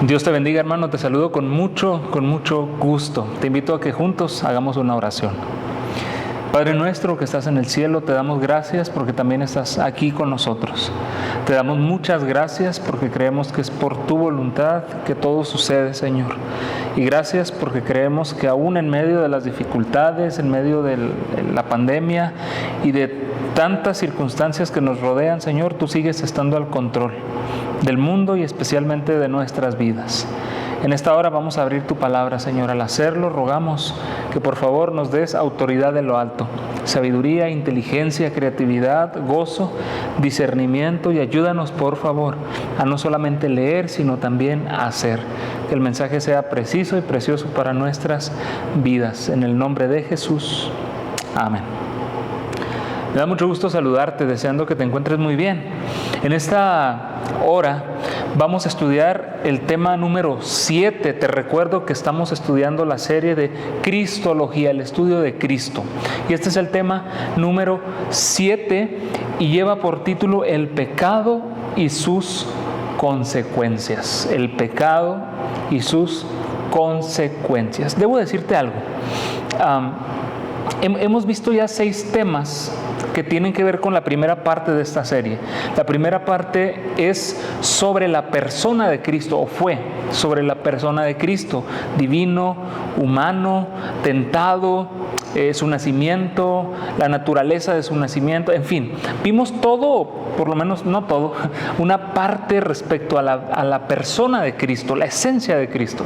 Dios te bendiga, hermano. Te saludo con mucho gusto. Te invito a que juntos hagamos una oración. Padre nuestro que estás en el cielo, te damos gracias porque también estás aquí con nosotros. Te damos muchas gracias porque creemos que es por tu voluntad que todo sucede, Señor. Y gracias porque creemos que aún en medio de las dificultades, en medio de la pandemia y de tantas circunstancias que nos rodean, Señor, tú sigues estando al control del mundo y especialmente de nuestras vidas. En esta hora vamos a abrir tu palabra, Señor. Al hacerlo, rogamos que por favor nos des autoridad de lo alto, sabiduría, inteligencia, creatividad, gozo, discernimiento, y ayúdanos, por favor, a no solamente leer, sino también a hacer. Que el mensaje sea preciso y precioso para nuestras vidas. En el nombre de Jesús. Amén. Me da mucho gusto saludarte, deseando que te encuentres muy bien. En esta hora vamos a estudiar el tema número 7. Te recuerdo que estamos estudiando la serie de Cristología, el estudio de Cristo. Y este es el tema número 7 y lleva por título El pecado y sus consecuencias. El pecado y sus consecuencias. Debo decirte algo. Hemos visto ya 6 temas que tienen que ver con la primera parte de esta serie. La primera parte es sobre la persona de Cristo, o fue sobre la persona de Cristo, divino, humano, tentado, su nacimiento, la naturaleza de su nacimiento, en fin, vimos todo, por lo menos no todo, una parte respecto a la persona de Cristo, la esencia de Cristo.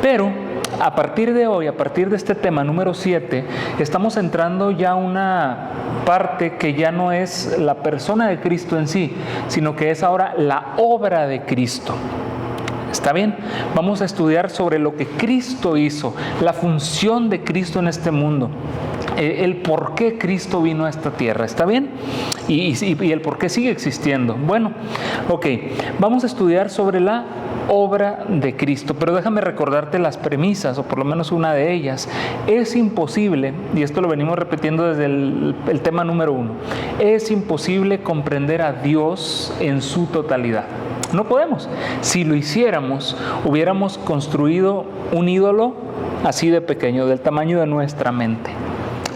Pero a partir de hoy, a partir de este tema número 7, estamos entrando ya a una parte que ya no es la persona de Cristo en sí, sino que es ahora la obra de Cristo. ¿Está bien? Vamos a estudiar sobre lo que Cristo hizo, la función de Cristo en este mundo, el por qué Cristo vino a esta tierra. ¿Está bien? Y el por qué sigue existiendo. Bueno, ok, vamos a estudiar sobre la obra de Cristo, pero déjame recordarte las premisas, o por lo menos una de ellas. Es imposible, y esto lo venimos repitiendo desde el tema número 1, es imposible comprender a Dios en su totalidad. No podemos. Si lo hiciéramos, hubiéramos construido un ídolo así de pequeño, del tamaño de nuestra mente.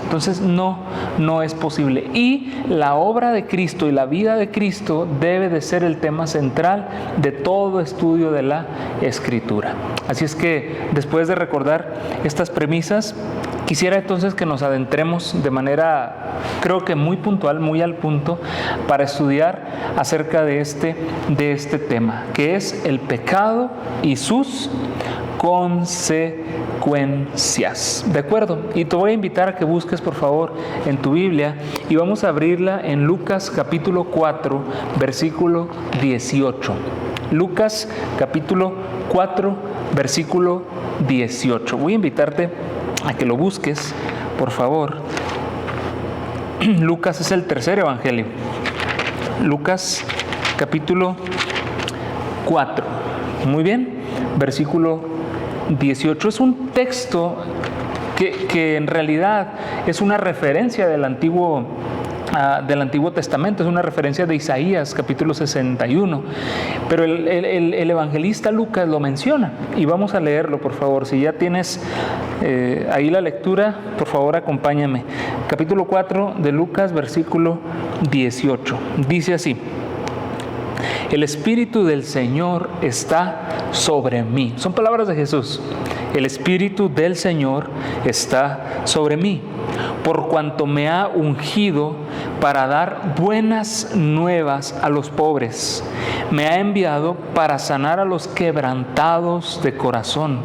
Entonces no es posible. Y la obra de Cristo y la vida de Cristo debe de ser el tema central de todo estudio de la Escritura. Así es que después de recordar estas premisas, quisiera entonces que nos adentremos de manera, creo que muy puntual, muy al punto, para estudiar acerca de este tema, que es el pecado y sus consecuencias. ¿De acuerdo? Y te voy a invitar a que busques, por favor, en tu Biblia, y vamos a abrirla en Lucas capítulo 4, versículo 18. Lucas capítulo 4, versículo 18. Voy a invitarte a que lo busques, por favor. Lucas es el tercer evangelio. Lucas capítulo 4. Muy bien, versículo 18. Es un texto que en realidad es una referencia del Antiguo Testamento, es una referencia de Isaías capítulo 61, pero el evangelista Lucas lo menciona, y vamos a leerlo, por favor. Si ya tienes ahí la lectura, por favor acompáñame. Capítulo 4 de Lucas, versículo 18, dice así: el Espíritu del Señor está sobre mí. Son palabras de Jesús. El Espíritu del Señor está sobre mí, por cuanto me ha ungido para dar buenas nuevas a los pobres. Me ha enviado para sanar a los quebrantados de corazón,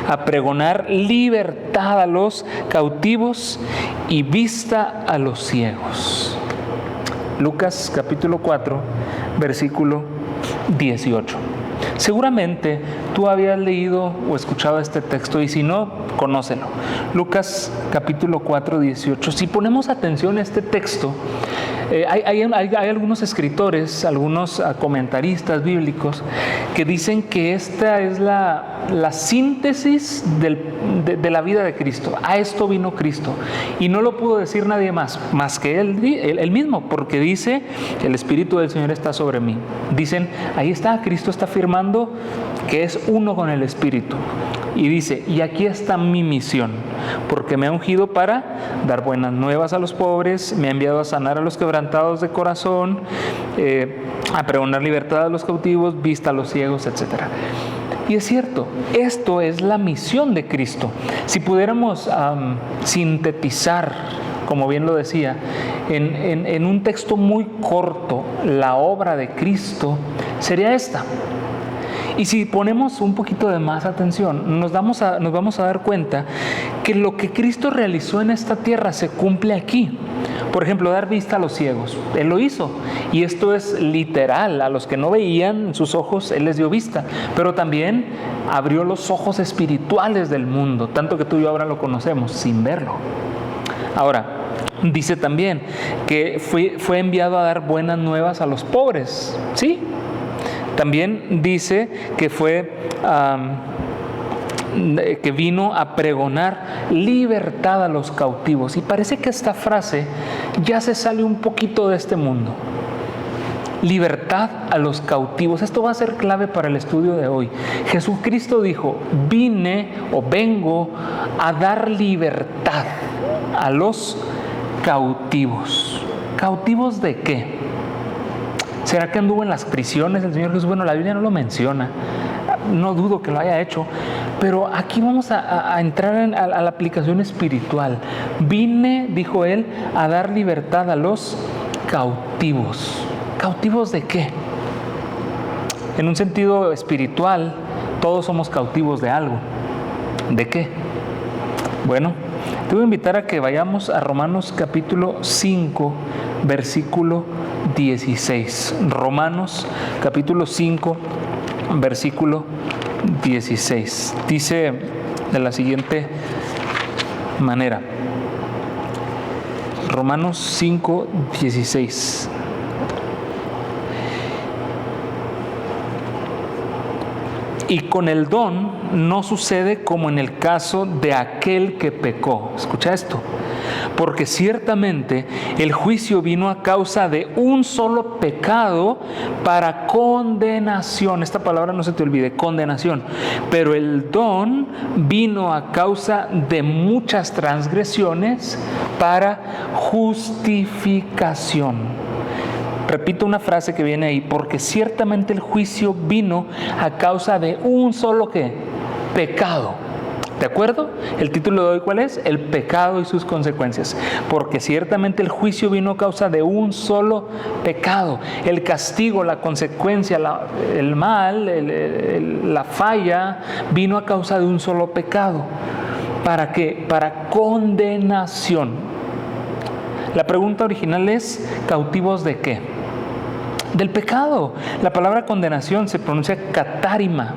a pregonar libertad a los cautivos y vista a los ciegos. Lucas capítulo 4, versículo 18. Seguramente tú habías leído o escuchado este texto, y si no, conócelo. Lucas capítulo 4, 18. Si ponemos atención a este texto, hay algunos escritores, algunos comentaristas bíblicos que dicen que esta es la síntesis de la vida de Cristo. A esto vino Cristo, y no lo pudo decir nadie más que él mismo, porque dice: el Espíritu del Señor está sobre mí. Dicen, ahí está, Cristo está afirmando que es uno con el Espíritu. Y dice, y aquí está mi misión, porque me ha ungido para dar buenas nuevas a los pobres, me ha enviado a sanar a los quebrantados de corazón, a pregonar libertad a los cautivos, vista a los ciegos, etc. Y es cierto, esto es la misión de Cristo. Si pudiéramos sintetizar, como bien lo decía, en un texto muy corto, la obra de Cristo sería esta. Y si ponemos un poquito de más atención, nos vamos a dar cuenta que lo que Cristo realizó en esta tierra se cumple aquí. Por ejemplo, dar vista a los ciegos. Él lo hizo. Y esto es literal. A los que no veían sus ojos, Él les dio vista. Pero también abrió los ojos espirituales del mundo. Tanto que tú y yo ahora lo conocemos sin verlo. Ahora, dice también que fue enviado a dar buenas nuevas a los pobres. ¿Sí? También dice que que vino a pregonar libertad a los cautivos. Y parece que esta frase ya se sale un poquito de este mundo. Libertad a los cautivos. Esto va a ser clave para el estudio de hoy. Jesucristo dijo, vengo a dar libertad a los cautivos. ¿Cautivos de qué? ¿Será que anduvo en las prisiones el Señor Jesús? Bueno, la Biblia no lo menciona. No dudo que lo haya hecho. Pero aquí vamos a entrar a la aplicación espiritual. Vine, dijo Él, a dar libertad a los cautivos. ¿Cautivos de qué? En un sentido espiritual, todos somos cautivos de algo. ¿De qué? Bueno, te voy a invitar a que vayamos a Romanos capítulo 5, versículo 16. Romanos capítulo 5, versículo 16. Dice de la siguiente manera. Romanos 5, 16. Y con el don no sucede como en el caso de aquel que pecó. Escucha esto. Porque ciertamente el juicio vino a causa de un solo pecado para condenación. Esta palabra no se te olvide, condenación. Pero el don vino a causa de muchas transgresiones para justificación. Repito una frase que viene ahí, porque ciertamente el juicio vino a causa de un solo ¿qué? Pecado. ¿De acuerdo? El título de hoy, ¿cuál es? El pecado y sus consecuencias. Porque ciertamente el juicio vino a causa de un solo pecado. El castigo, la consecuencia, el mal, la falla, vino a causa de un solo pecado. ¿Para qué? Para condenación. La pregunta original es, ¿cautivos de qué? Del pecado. La palabra condenación se pronuncia catárima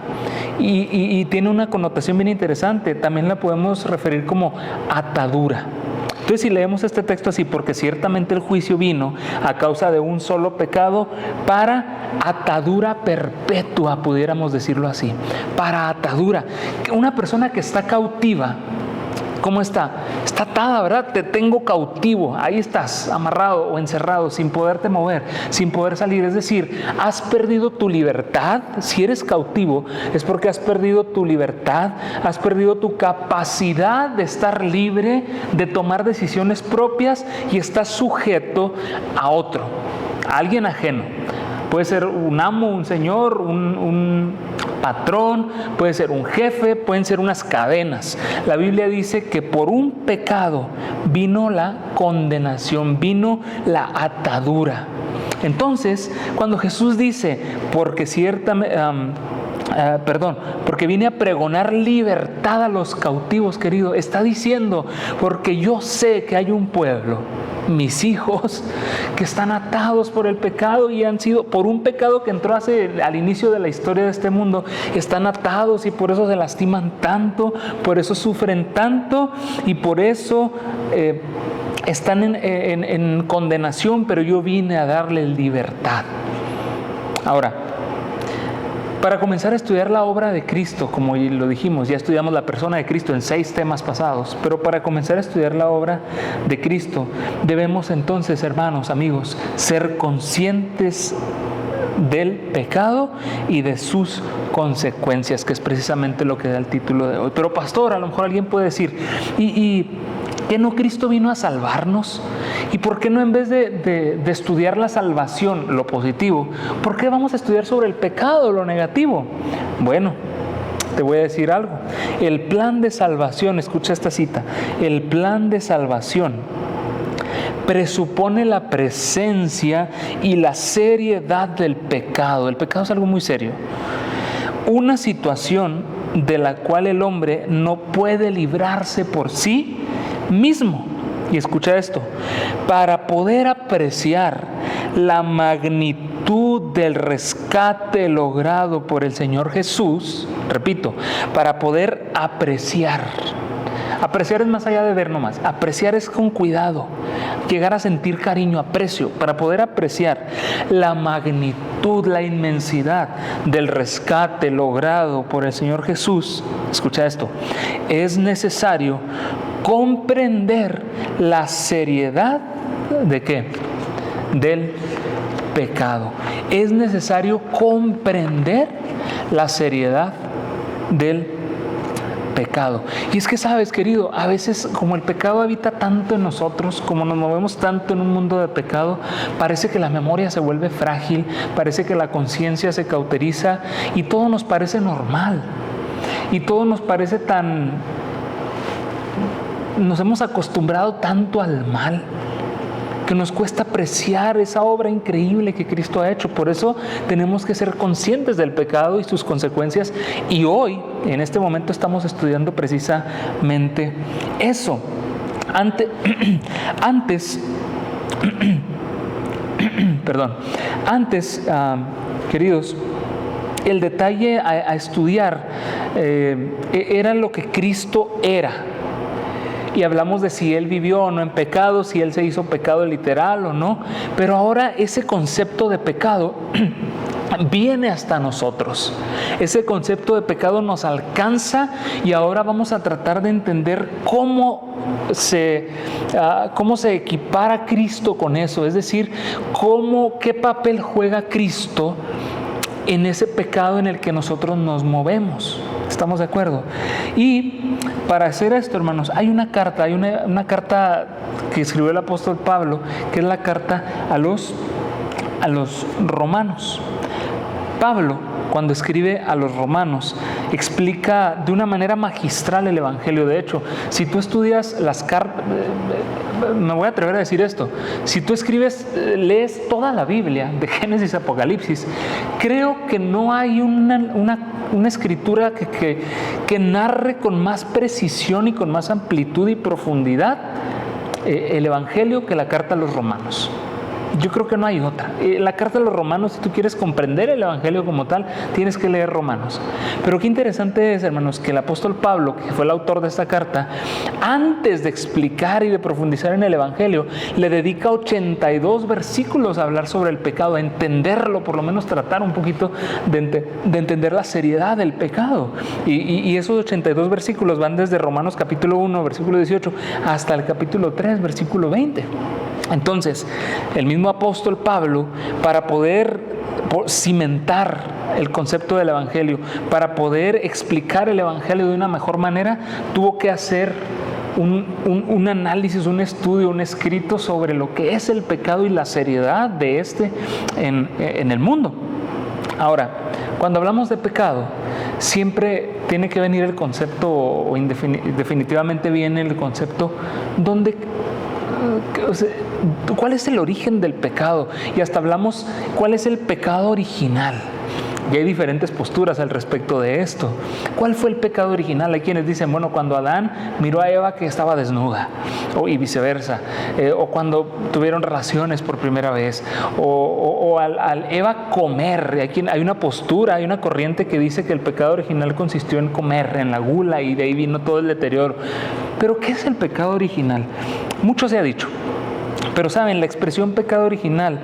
y tiene una connotación bien interesante. También la podemos referir como atadura. Entonces, si leemos este texto así, porque ciertamente el juicio vino a causa de un solo pecado para atadura perpetua, pudiéramos decirlo así. Para atadura. Una persona que está cautiva, ¿cómo está? Está atada, ¿verdad? Te tengo cautivo. Ahí estás, amarrado o encerrado, sin poderte mover, sin poder salir. Es decir, has perdido tu libertad. Si eres cautivo, es porque has perdido tu libertad, has perdido tu capacidad de estar libre, de tomar decisiones propias y estás sujeto a otro, a alguien ajeno. Puede ser un amo, un señor, un patrón, puede ser un jefe, pueden ser unas cadenas. La Biblia dice que por un pecado vino la condenación, vino la atadura. Entonces, cuando Jesús dice, porque vine a pregonar libertad a los cautivos, querido, está diciendo, porque yo sé que hay un pueblo, mis hijos, que están atados por el pecado y han sido, por un pecado que entró al inicio de la historia de este mundo, están atados y por eso se lastiman tanto, por eso sufren tanto y por eso están en condenación, pero yo vine a darles libertad. Ahora, para comenzar a estudiar la obra de Cristo, como lo dijimos, ya estudiamos la persona de Cristo en 6 temas pasados, pero para comenzar a estudiar la obra de Cristo, debemos entonces, hermanos, amigos, ser conscientes del pecado y de sus consecuencias, que es precisamente lo que da el título de hoy. Pero pastor, a lo mejor alguien puede decir, ¿y qué no Cristo vino a salvarnos? ¿Y por qué no, en vez de estudiar la salvación, lo positivo, por qué vamos a estudiar sobre el pecado, lo negativo? Bueno, te voy a decir algo. El plan de salvación, escucha esta cita, el plan de salvación presupone la presencia y la seriedad del pecado. El pecado es algo muy serio. Una situación de la cual el hombre no puede librarse por sí mismo. Y escucha esto, para poder apreciar la magnitud del rescate logrado por el Señor Jesús, repito, para poder apreciar es más allá de ver nomás, apreciar es con cuidado, llegar a sentir cariño, aprecio, para poder apreciar la magnitud, la inmensidad del rescate logrado por el Señor Jesús, escucha esto, es necesario comprender la seriedad ¿de qué? Del pecado. Es necesario comprender la seriedad del pecado. Y es que sabes, querido, a veces como el pecado habita tanto en nosotros, como nos movemos tanto en un mundo de pecado, parece que la memoria se vuelve frágil, parece que la conciencia se cauteriza y todo nos parece normal. Y todo nos parece nos hemos acostumbrado tanto al mal que nos cuesta apreciar esa obra increíble que Cristo ha hecho. Por eso tenemos que ser conscientes del pecado y sus consecuencias. Y hoy, en este momento, estamos estudiando precisamente eso. Antes, queridos, el detalle a estudiar era lo que Cristo era. Y hablamos de si Él vivió o no en pecado, si Él se hizo pecado literal o no. Pero ahora ese concepto de pecado viene hasta nosotros. Ese concepto de pecado nos alcanza y ahora vamos a tratar de entender cómo se equipara Cristo con eso. Es decir, qué papel juega Cristo en ese pecado en el que nosotros nos movemos. ¿Estamos de acuerdo? Y para hacer esto, hermanos, hay una carta que escribió el apóstol Pablo, que es la carta a los romanos. Pablo, cuando escribe a los romanos, explica de una manera magistral el Evangelio. De hecho, si tú estudias las cartas, me voy a atrever a decir esto, si tú lees toda la Biblia, de Génesis a Apocalipsis, creo que no hay una escritura que narre con más precisión y con más amplitud y profundidad el Evangelio que la carta a los romanos. Yo creo que no hay otra. La carta a los romanos, si tú quieres comprender el Evangelio como tal, tienes que leer Romanos. Pero qué interesante es, hermanos, que el apóstol Pablo, que fue el autor de esta carta, antes de explicar y de profundizar en el Evangelio, le dedica 82 versículos a hablar sobre el pecado, a entenderlo, por lo menos tratar un poquito de entender la seriedad del pecado. Y esos 82 versículos van desde Romanos capítulo 1, versículo 18, hasta el capítulo 3, versículo 20. Entonces, el mismo apóstol Pablo, para poder cimentar el concepto del Evangelio, para poder explicar el Evangelio de una mejor manera, tuvo que hacer un análisis, un estudio, un escrito sobre lo que es el pecado y la seriedad de este en el mundo. Ahora, cuando hablamos de pecado, siempre tiene que venir el concepto, o definitivamente viene el concepto, ¿cuál es el origen del pecado? Y hasta hablamos, ¿cuál es el pecado original? Y hay diferentes posturas al respecto de esto. ¿Cuál fue el pecado original? Hay quienes dicen, bueno, cuando Adán miró a Eva que estaba desnuda, y viceversa, o cuando tuvieron relaciones por primera vez, o al Eva comer. Hay una postura, hay una corriente que dice que el pecado original consistió en comer, en la gula, y de ahí vino todo el deterioro. Pero ¿qué es el pecado original? Mucho se ha dicho. Pero saben, la expresión pecado original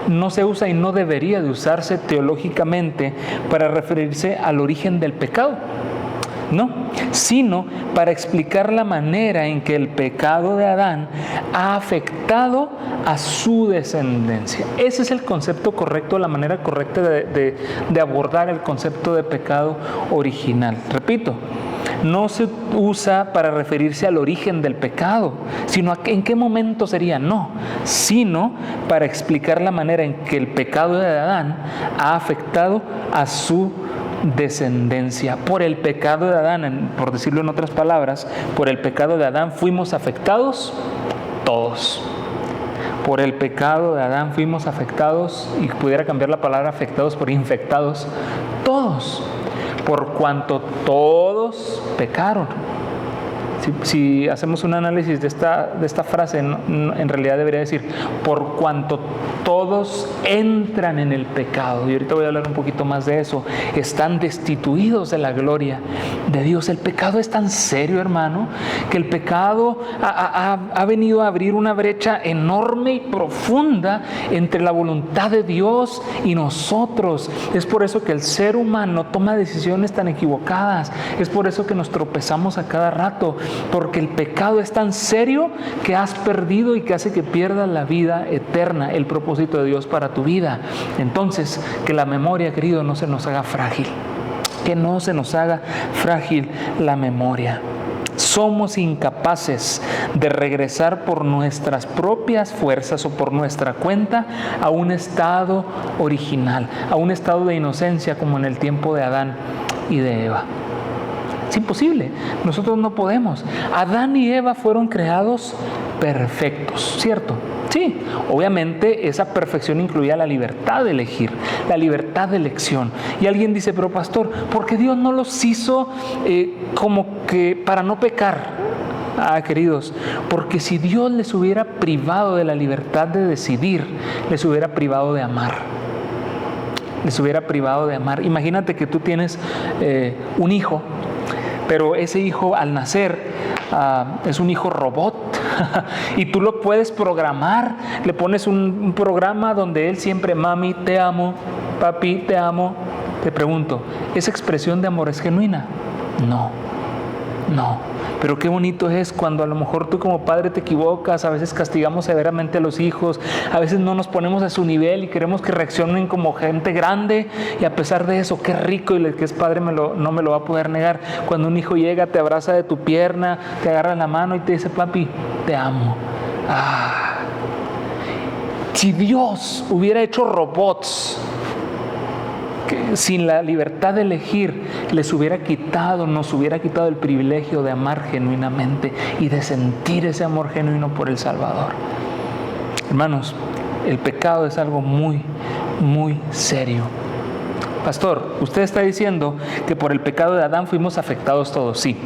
no se usa y no debería de usarse teológicamente para referirse al origen del pecado. No, sino para explicar la manera en que el pecado de Adán ha afectado a su descendencia. Ese es el concepto correcto, la manera correcta de abordar el concepto de pecado original. Repito, no se usa para referirse al origen del pecado, sino a en qué momento sería, no, sino para explicar la manera en que el pecado de Adán ha afectado a su descendencia. Por el pecado de Adán, por decirlo en otras palabras, por el pecado de Adán fuimos afectados todos. Por el pecado de Adán fuimos afectados, y pudiera cambiar la palabra afectados por infectados, todos. Por cuanto todos pecaron. Si hacemos un análisis de esta frase, en realidad debería decir, por cuanto todos entran en el pecado. Y ahorita voy a hablar un poquito más de eso. Están destituidos de la gloria de Dios. El pecado es tan serio, hermano, que el pecado ha venido a abrir una brecha enorme y profunda entre la voluntad de Dios y nosotros. Es por eso que el ser humano toma decisiones tan equivocadas. Es por eso que nos tropezamos a cada rato. Porque el pecado es tan serio que has perdido y que hace que pierdas la vida eterna, el propósito de Dios para tu vida. Entonces, que la memoria, querido, no se nos haga frágil. Que no se nos haga frágil la memoria. Somos incapaces de regresar por nuestras propias fuerzas o por nuestra cuenta a un estado original, a un estado de inocencia como en el tiempo de Adán y de Eva. Es imposible, nosotros no podemos. Adán y Eva fueron creados perfectos, ¿cierto? Sí, obviamente esa perfección incluía la libertad de elegir, la libertad de elección. Y alguien dice, pero pastor, ¿por qué Dios no los hizo como que para no pecar? Queridos, porque si Dios les hubiera privado de la libertad de decidir, les hubiera privado de amar. Les hubiera privado de amar. Imagínate que tú tienes un hijo, pero ese hijo al nacer es un hijo robot y tú lo puedes programar, le pones un programa donde él siempre, mami, te amo, papi, te amo. Te pregunto, ¿esa expresión de amor es genuina? No. Pero qué bonito es cuando a lo mejor tú como padre te equivocas, a veces castigamos severamente a los hijos, a veces no nos ponemos a su nivel y queremos que reaccionen como gente grande, y a pesar de eso, qué rico, y el que es padre no me lo va a poder negar, cuando un hijo llega, te abraza de tu pierna, te agarra la mano y te dice, papi, te amo. Si Dios hubiera hecho robots que sin la libertad de elegir, nos hubiera quitado el privilegio de amar genuinamente y de sentir ese amor genuino por el Salvador. Hermanos, el pecado es algo muy, muy serio. Pastor, usted está diciendo que por el pecado de Adán fuimos afectados todos, sí.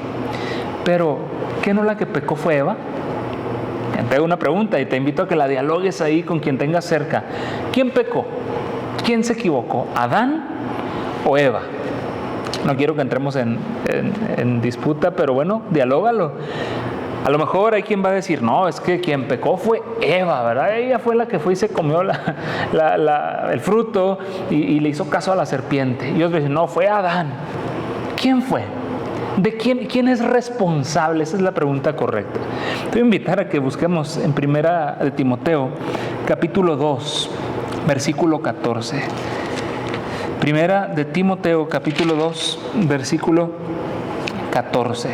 Pero, ¿qué no la que pecó fue Eva? Te hago una pregunta y te invito a que la dialogues ahí con quien tengas cerca. ¿Quién pecó? ¿Quién se equivocó? ¿Adán o Eva? No quiero que entremos en disputa, pero bueno, dialógalo. A lo mejor hay quien va a decir, no, es que quien pecó fue Eva, ¿verdad? Ella fue la que fue y se comió el fruto y le hizo caso a la serpiente. Y otros dicen, no, fue Adán. ¿Quién fue? ¿De quién es responsable? Esa es la pregunta correcta. Te voy a invitar a que busquemos en Primera de Timoteo, capítulo 2, versículo 14. Primera de Timoteo, capítulo 2, versículo 14.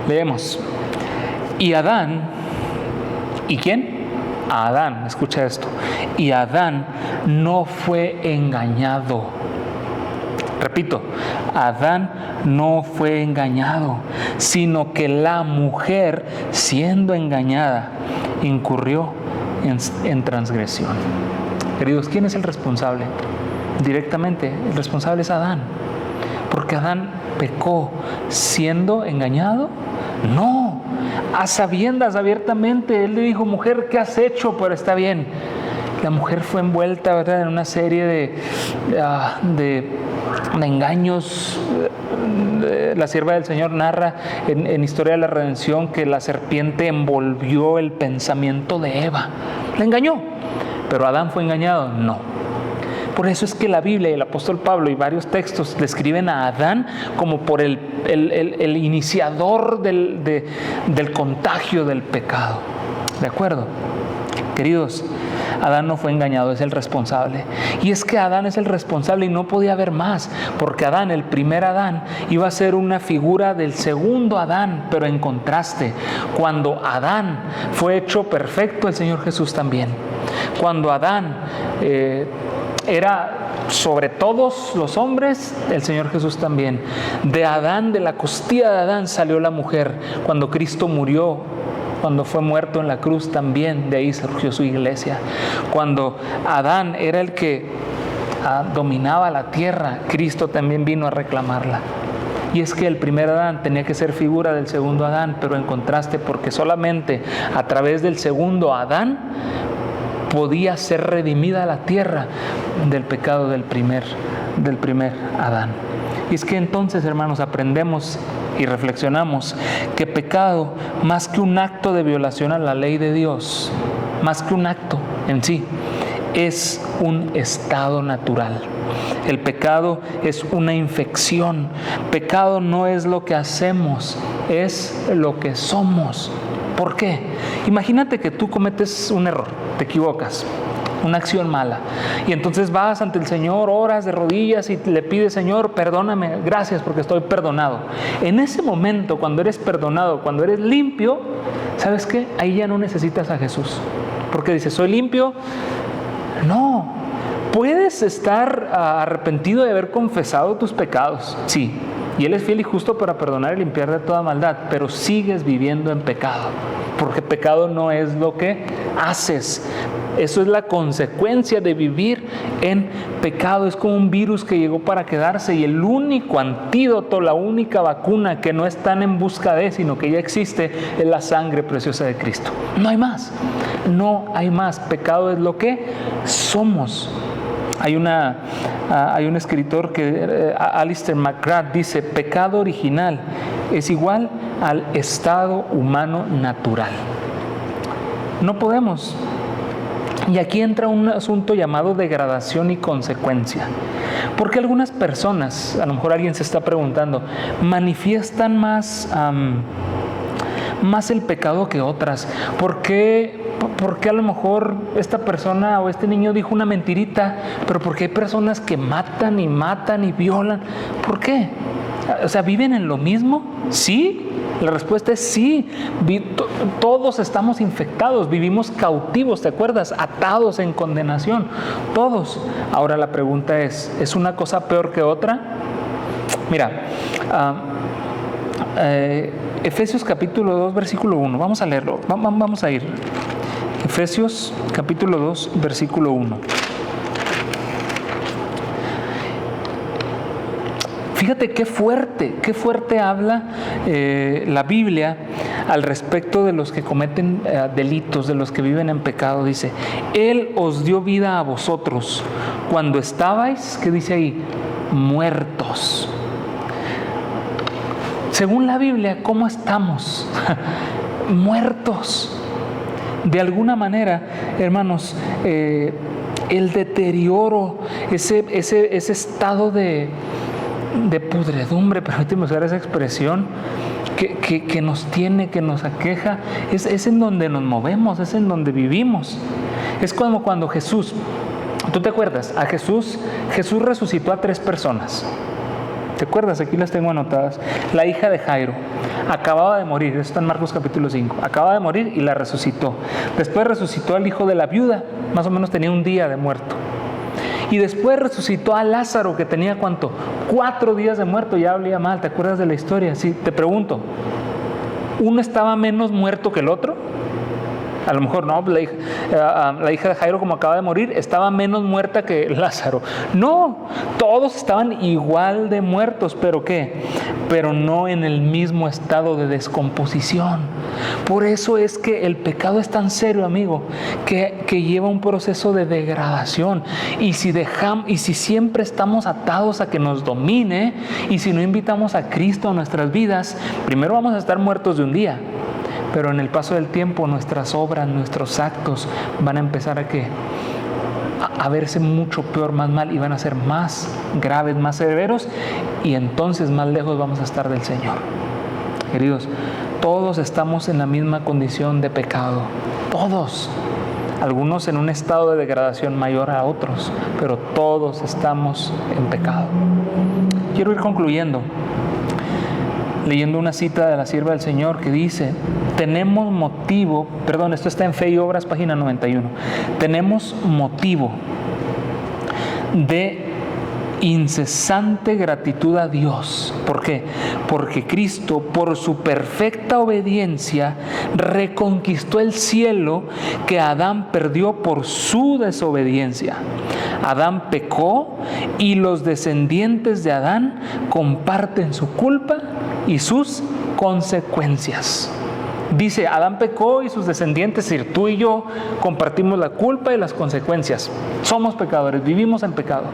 Leemos. Y Adán, ¿y quién? Adán, escucha esto. Y Adán no fue engañado. Repito, Adán no fue engañado, sino que la mujer, siendo engañada, incurrió en transgresión. Queridos, ¿quién es el responsable? Directamente, el responsable es Adán. Porque Adán pecó siendo engañado. No, a sabiendas, abiertamente. Él le dijo, mujer, ¿qué has hecho? Pero está bien. La mujer fue envuelta, ¿verdad?, en una serie de engaños. La sierva del Señor narra en Historia de la Redención que la serpiente envolvió el pensamiento de Eva. La engañó. ¿Pero Adán fue engañado? No. Por eso es que la Biblia y el apóstol Pablo y varios textos describen a Adán como por el iniciador del contagio del pecado. ¿De acuerdo? Queridos, Adán no fue engañado, es el responsable. Y es que Adán es el responsable y no podía haber más, porque Adán, el primer Adán, iba a ser una figura del segundo Adán, pero en contraste. Cuando Adán fue hecho perfecto, el Señor Jesús también. Cuando Adán era sobre todos los hombres, el Señor Jesús también. De Adán, de la costilla de Adán salió la mujer. Cuando Cristo murió, cuando fue muerto en la cruz, también de ahí surgió su iglesia. Cuando Adán era el que dominaba la tierra, Cristo también vino a reclamarla. Y es que el primer Adán tenía que ser figura del segundo Adán, pero en contraste, porque solamente a través del segundo Adán podía ser redimida la tierra del pecado del primer Adán. Y es que entonces, hermanos, aprendemos y reflexionamos que pecado, más que un acto de violación a la ley de Dios, más que un acto en sí, es un estado natural. El pecado es una infección. Pecado no es lo que hacemos, es lo que somos. ¿Por qué? Imagínate que tú cometes un error, te equivocas, una acción mala, y entonces vas ante el Señor, oras de rodillas y le pides: Señor, perdóname, gracias porque estoy perdonado. En ese momento, cuando eres perdonado, cuando eres limpio, ¿sabes qué? Ahí ya no necesitas a Jesús, porque dices: soy limpio. No, puedes estar arrepentido de haber confesado tus pecados, sí, y Él es fiel y justo para perdonar y limpiar de toda maldad, pero sigues viviendo en pecado, porque pecado no es lo que haces. Eso es la consecuencia de vivir en pecado. Es como un virus que llegó para quedarse, y el único antídoto, la única vacuna que no están en busca de, sino que ya existe, es la sangre preciosa de Cristo. No hay más, no hay más. Pecado es lo que somos. Hay un escritor que, Alistair McGrath, dice: pecado original es igual al estado humano natural. No podemos. Y aquí entra un asunto llamado degradación y consecuencia. Porque algunas personas, a lo mejor alguien se está preguntando, manifiestan más el pecado que otras. ¿Por qué a lo mejor esta persona o este niño dijo una mentirita? Pero ¿por qué hay personas que matan y violan? ¿Por qué? O sea, ¿viven en lo mismo? ¿Sí? La respuesta es sí. Todos estamos infectados, vivimos cautivos, ¿te acuerdas? Atados en condenación, todos. Ahora la pregunta ¿es una cosa peor que otra? Mira, Efesios capítulo 2, versículo 1, vamos a leerlo, vamos a ir. Efesios capítulo 2, versículo 1. Fíjate qué fuerte habla la Biblia al respecto de los que cometen delitos, de los que viven en pecado. Dice: Él os dio vida a vosotros cuando estabais, ¿qué dice ahí? Muertos. Según la Biblia, ¿cómo estamos? Muertos. De alguna manera, hermanos, el deterioro, ese estado de pudredumbre, permíteme usar esa expresión, que nos tiene, que nos aqueja, es en donde nos movemos, es en donde vivimos. Es como cuando Jesús, ¿tú te acuerdas? A Jesús resucitó a 3 personas. ¿Te acuerdas? Aquí las tengo anotadas. La hija de Jairo acababa de morir, eso está en Marcos capítulo 5. Acababa de morir y la resucitó. Después resucitó al hijo de la viuda, más o menos tenía un día de muerto. Y después resucitó a Lázaro, que tenía ¿cuánto? 4 días de muerto, ya olía mal. ¿Te acuerdas de la historia? Sí, te pregunto, ¿uno estaba menos muerto que el otro? A lo mejor no, la hija de Jairo, como acaba de morir, estaba menos muerta que Lázaro. No, todos estaban igual de muertos, ¿pero qué? Pero no en el mismo estado de descomposición. Por eso es que el pecado es tan serio, amigo, que lleva un proceso de degradación. Y si siempre estamos atados a que nos domine, y si no invitamos a Cristo a nuestras vidas, primero vamos a estar muertos de un día. Pero en el paso del tiempo, nuestras obras, nuestros actos van a empezar a verse mucho peor, más mal, y van a ser más graves, más severos, y entonces más lejos vamos a estar del Señor. Queridos, todos estamos en la misma condición de pecado, todos. Algunos en un estado de degradación mayor a otros, pero todos estamos en pecado. Quiero ir concluyendo leyendo una cita de la sierva del Señor que dice: tenemos motivo, esto está en Fe y Obras, página 91. Tenemos motivo de incesante gratitud a Dios. ¿Por qué? Porque Cristo, por su perfecta obediencia, reconquistó el cielo que Adán perdió por su desobediencia. Adán pecó y los descendientes de Adán comparten su culpa y sus consecuencias. Dice, Adán pecó y sus descendientes, es decir, tú y yo compartimos la culpa y las consecuencias. Somos pecadores, vivimos en pecado.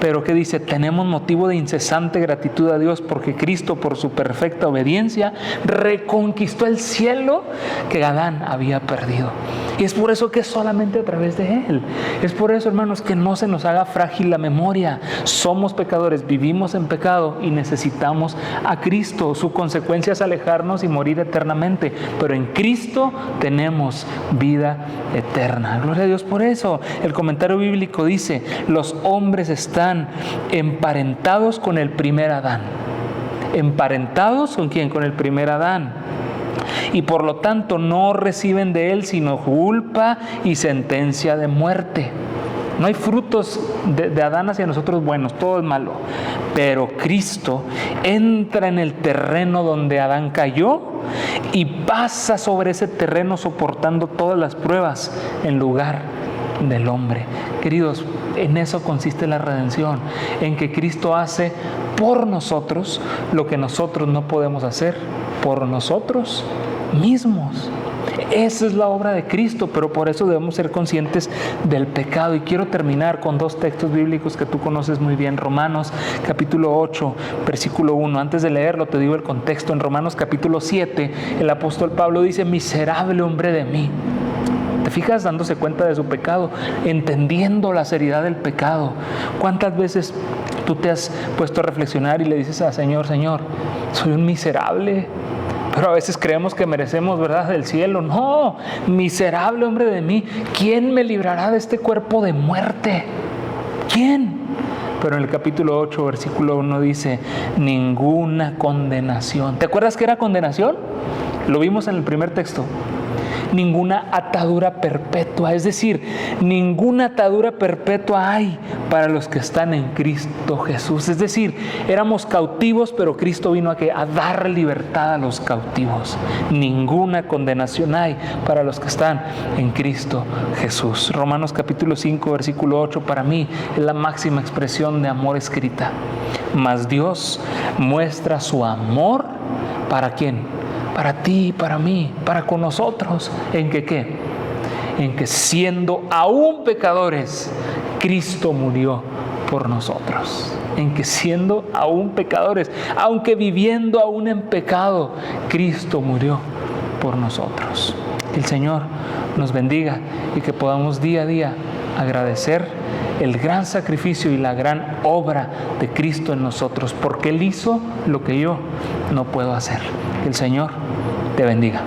Pero ¿qué dice? Tenemos motivo de incesante gratitud a Dios porque Cristo, por su perfecta obediencia, reconquistó el cielo que Adán había perdido. Y es por eso que es solamente a través de Él. Es por eso, hermanos, que no se nos haga frágil la memoria. Somos pecadores, vivimos en pecado y necesitamos a Cristo. Su consecuencia es alejarnos y morir eternamente. Pero en Cristo tenemos vida eterna. Gloria a Dios por eso. El comentario bíblico dice: los hombres están emparentados con el primer Adán. ¿Emparentados con quién? Con el primer Adán. Y por lo tanto no reciben de él sino culpa y sentencia de muerte. No hay frutos de Adán hacia nosotros buenos, todo es malo. Pero Cristo entra en el terreno donde Adán cayó y pasa sobre ese terreno soportando todas las pruebas en lugar del hombre. Queridos, en eso consiste la redención, en que Cristo hace por nosotros lo que nosotros no podemos hacer por nosotros mismos. Esa es la obra de Cristo, pero por eso debemos ser conscientes del pecado. Y quiero terminar con dos textos bíblicos que tú conoces muy bien. Romanos capítulo 8, versículo 1. Antes de leerlo te digo el contexto. En Romanos capítulo 7, el apóstol Pablo dice: miserable hombre de mí. ¿Te fijas? Dándose cuenta de su pecado, entendiendo la seriedad del pecado. ¿Cuántas veces tú te has puesto a reflexionar y le dices al Señor: Señor, soy un miserable? Pero a veces creemos que merecemos, ¿verdad?, del cielo. No, miserable hombre de mí, ¿quién me librará de este cuerpo de muerte? ¿Quién? Pero en el capítulo 8, versículo 1 dice: ninguna condenación. ¿Te acuerdas qué era condenación? Lo vimos en el primer texto. Ninguna atadura perpetua, es decir, ninguna atadura perpetua hay para los que están en Cristo Jesús. Es decir, éramos cautivos, pero Cristo vino a dar libertad a los cautivos. Ninguna condenación hay para los que están en Cristo Jesús. Romanos capítulo 5, versículo 8, para mí es la máxima expresión de amor escrita. Mas Dios muestra su amor, ¿para quién? Para ti, para mí, para con nosotros. ¿En que qué? En que siendo aún pecadores, Cristo murió por nosotros. En que siendo aún pecadores, aunque viviendo aún en pecado, Cristo murió por nosotros. Que el Señor nos bendiga y que podamos día a día agradecer el gran sacrificio y la gran obra de Cristo en nosotros, porque Él hizo lo que yo no puedo hacer. Que el Señor te bendiga.